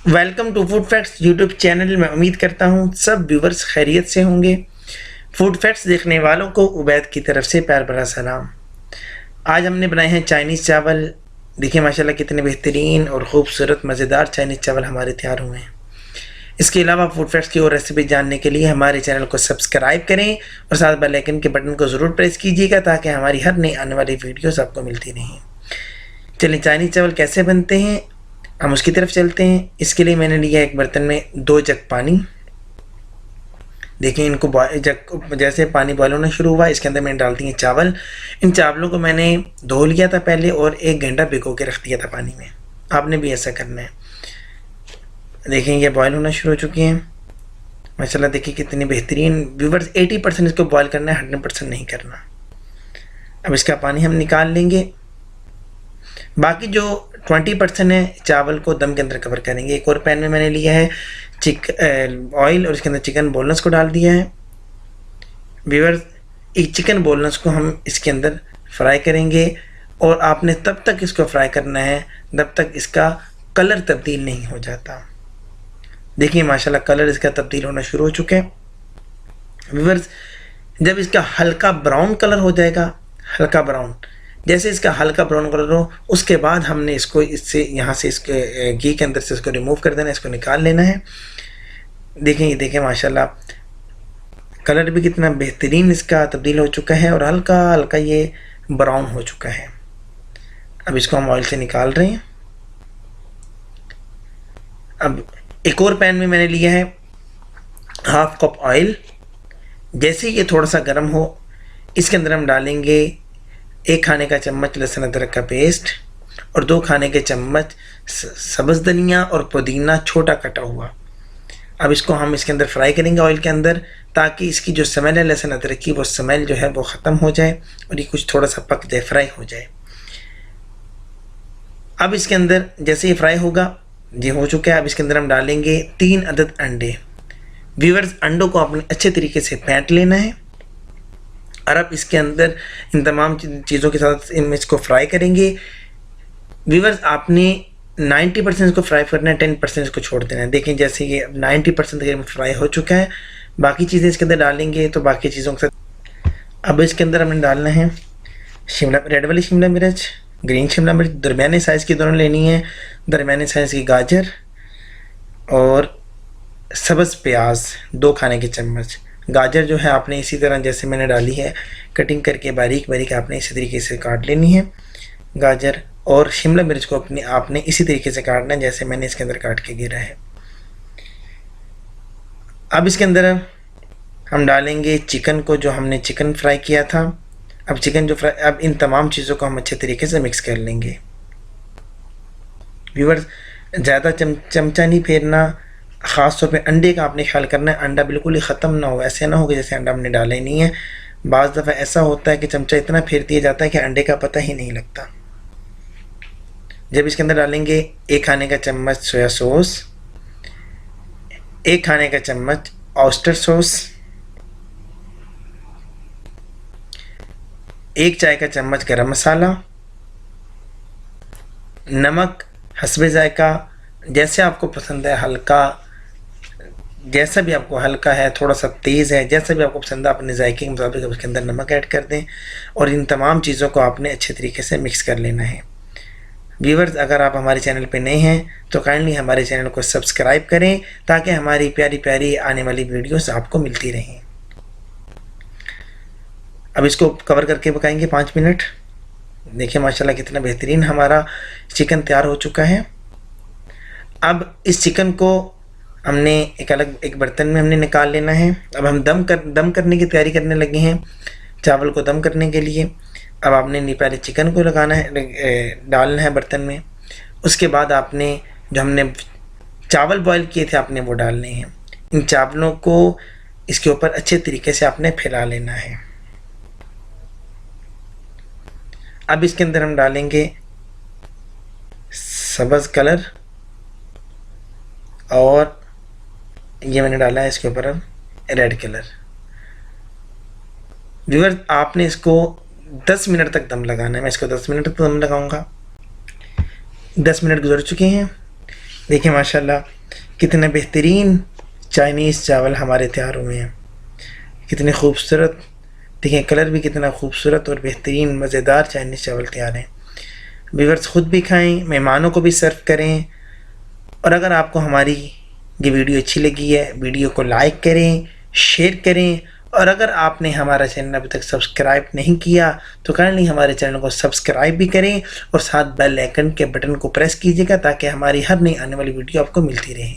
Welcome to food facts YouTube channel में। उम्मीद करता हूँ सब व्यूवर्स खैरियत से होंगे। फूड फैक्ट्स देखने वालों को उबैद की तरफ से प्यार भरा सलाम। आज हमने बनाए हैं चाइनीज़ चावल। देखिए माशाल्लाह कितने बेहतरीन और ख़ूबसूरत मज़ेदार चाइनीज़ चावल हमारे तैयार हुए हैं। इसके अलावा फूड फैक्ट्स की और रेसिपी जानने के लिए हमारे चैनल को सब्सक्राइब करें और साथ बेल आइकन के बटन को ज़रूर प्रेस कीजिएगा ताकि हमारी हर नई आने वाली वीडियोस आपको मिलती रहें। चलिए चाइनीज़ चावल कैसे बनते हैं हम उसकी तरफ चलते हैं। इसके लिए मैंने लिया एक बर्तन में 2 जग पानी। देखिए इनको जग जैसे पानी बॉयल होना शुरू हुआ इसके अंदर मैंने डाल दिए चावल। इन चावलों को मैंने धो लिया था पहले और 1 घंटा भिगो के रख दिया था पानी में। आपने भी ऐसा करना है। देखिए ये बॉयल होना शुरू हो चुकी हैं माशाल्लाह। देखिए कितनी बेहतरीन। व्यूवर्स 80% इसको बॉयल करना है, 100% नहीं करना। अब इसका पानी हम निकाल लेंगे। बाकी जो 20% है चावल को दम के अंदर कवर करेंगे। एक और पैन में मैंने लिया है ऑयल और इसके अंदर चिकन बोनलेस को डाल दिया है। व्यूअर्स एक चिकन बोनलेस को हम इसके अंदर फ्राई करेंगे और आपने तब तक इसको फ्राई करना है जब तक इसका कलर तब्दील नहीं हो जाता। देखिए माशाल्लाह कलर इसका तब्दील होना शुरू हो चुका है। व्यूअर्स जब इसका हल्का ब्राउन कलर हो जाएगा, हल्का ब्राउन, जैसे इसका हल्का ब्राउन कलर हो उसके बाद हमने इसको इससे यहाँ से इसके घी के अंदर से इसको रिमूव कर देना है, इसको निकाल लेना है। देखें ये देखें माशाल्लाह कलर भी कितना बेहतरीन इसका तब्दील हो चुका है और हल्का हल्का ये ब्राउन हो चुका है। अब इसको हम ऑयल से निकाल रहे हैं। अब एक और पैन में मैंने लिया है 1/2 कप ऑयल। जैसे ये थोड़ा सा गर्म हो इसके अंदर हम डालेंगे 1 खाने का चम्मच लहसुन अदरक का पेस्ट और 2 खाने के चम्मच सब्ज़ धनिया और पुदीना छोटा कटा हुआ। अब इसको हम इसके अंदर फ्राई करेंगे ऑयल के अंदर ताकि इसकी जो स्मेल है लहसुन अदरक की वो स्मेल जो है वो ख़त्म हो जाए और ये कुछ थोड़ा सा पक जाए, फ्राई हो जाए। अब इसके अंदर जैसे ये फ्राई होगा, ये हो चुका है। अब इसके अंदर हम डालेंगे 3 अदद अंडे। व्यूअर्स अंडों को आपने अच्छे तरीके से फेंट लेना है और अब इसके अंदर इन तमाम चीज़ों के साथ इसको फ्राई करेंगे। व्यूअर्स आपने 90% इसको फ्राई करना है, 10% इसको छोड़ देना है। देखें जैसे ये 90% तक फ्राई हो चुका है। बाकी चीज़ें इसके अंदर डालेंगे तो बाकी चीज़ों के साथ अब इसके अंदर हमने डालना है रेड वाली शिमला मिर्च, ग्रीन शिमला मिर्च दरमियाने साइज़ की दोनों लेनी है, दरमियाने साइज़ की गाजर और सब्ज़ प्याज 2 खाने के चम्मच। गाजर जो है आपने इसी तरह जैसे मैंने डाली है कटिंग करके बारीक बारीक आपने इसी तरीके से काट लेनी है गाजर, और शिमला मिर्च को आपने इसी तरीके से काटना है जैसे मैंने इसके अंदर काट के गिरा है। अब इसके अंदर हम डालेंगे चिकन को, जो हमने चिकन फ्राई किया था। अब चिकन जो फ्राई, अब इन तमाम चीज़ों को हम अच्छे तरीके से मिक्स कर लेंगे। व्यूअर्स ज़्यादा चमचा नहीं फेरना, ख़ास तौर पे अंडे का आपने ख्याल करना है अंडा बिल्कुल ही ख़त्म ना हो। ऐसे ना हो कि जैसे अंडा हमने डाला ही नहीं है। बाज़ दफ़ा ऐसा होता है कि चमचा इतना फेर दिया जाता है कि अंडे का पता ही नहीं लगता। जब इसके अंदर डालेंगे 1 खाने का चम्मच सोया सॉस, 1 खाने का चम्मच ऑयस्टर सॉस, 1 चाय का चम्मच गरम मसाला, नमक हस्बे जायका, जैसे आपको पसंद है, हल्का जैसा भी आपको हल्का है, थोड़ा सा तेज़ है, जैसा भी आपको पसंद है अपने जायके के मुताबिक उसके अंदर नमक ऐड कर दें और इन तमाम चीज़ों को आपने अच्छे तरीके से मिक्स कर लेना है। व्यूअर्स अगर आप हमारे चैनल पे नए हैं तो काइंडली हमारे चैनल को सब्सक्राइब करें ताकि हमारी प्यारी प्यारी आने वाली वीडियोस आपको मिलती रहें। अब इसको कवर करके पकाएंगे 5 मिनट। देखिए माशाल्लाह कितना बेहतरीन हमारा चिकन तैयार हो चुका है। अब इस चिकन को हमने एक बर्तन में हमने निकाल लेना है। अब हम दम करने की तैयारी करने लगे हैं, चावल को दम करने के लिए। अब आपने नहीं पहले चिकन को लगाना है, डालना है बर्तन में। उसके बाद आपने जो हमने चावल बॉईल किए थे आपने वो डालने हैं। इन चावलों को इसके ऊपर अच्छे तरीके से आपने फैला लेना है। अब इसके अंदर हम डालेंगे सब्ज़ कलर और ये मैंने डाला है इसके ऊपर अब रेड कलर। व्यूअर्स आपने इसको 10 मिनट तक दम लगाना है। मैं इसको 10 मिनट तक दम लगाऊंगा। 10 मिनट गुजर चुके हैं। देखिए माशाल्लाह कितने बेहतरीन चाइनीज़ चावल हमारे तैयार हुए हैं, कितने खूबसूरत। देखिए कलर भी कितना खूबसूरत और बेहतरीन मज़ेदार चाइनीज़ चावल तैयार हैं। व्यूअर्स ख़ुद भी खाएं, मेहमानों को भी सर्व करें। और अगर आपको हमारी ये वीडियो अच्छी लगी है, वीडियो को लाइक करें, शेयर करें। और अगर आपने हमारा चैनल अभी तक सब्सक्राइब नहीं किया तो काइंडली हमारे चैनल को सब्सक्राइब भी करें और साथ बेल आइकन के बटन को प्रेस कीजिएगा ताकि हमारी हर नई आने वाली वीडियो आपको मिलती रहे।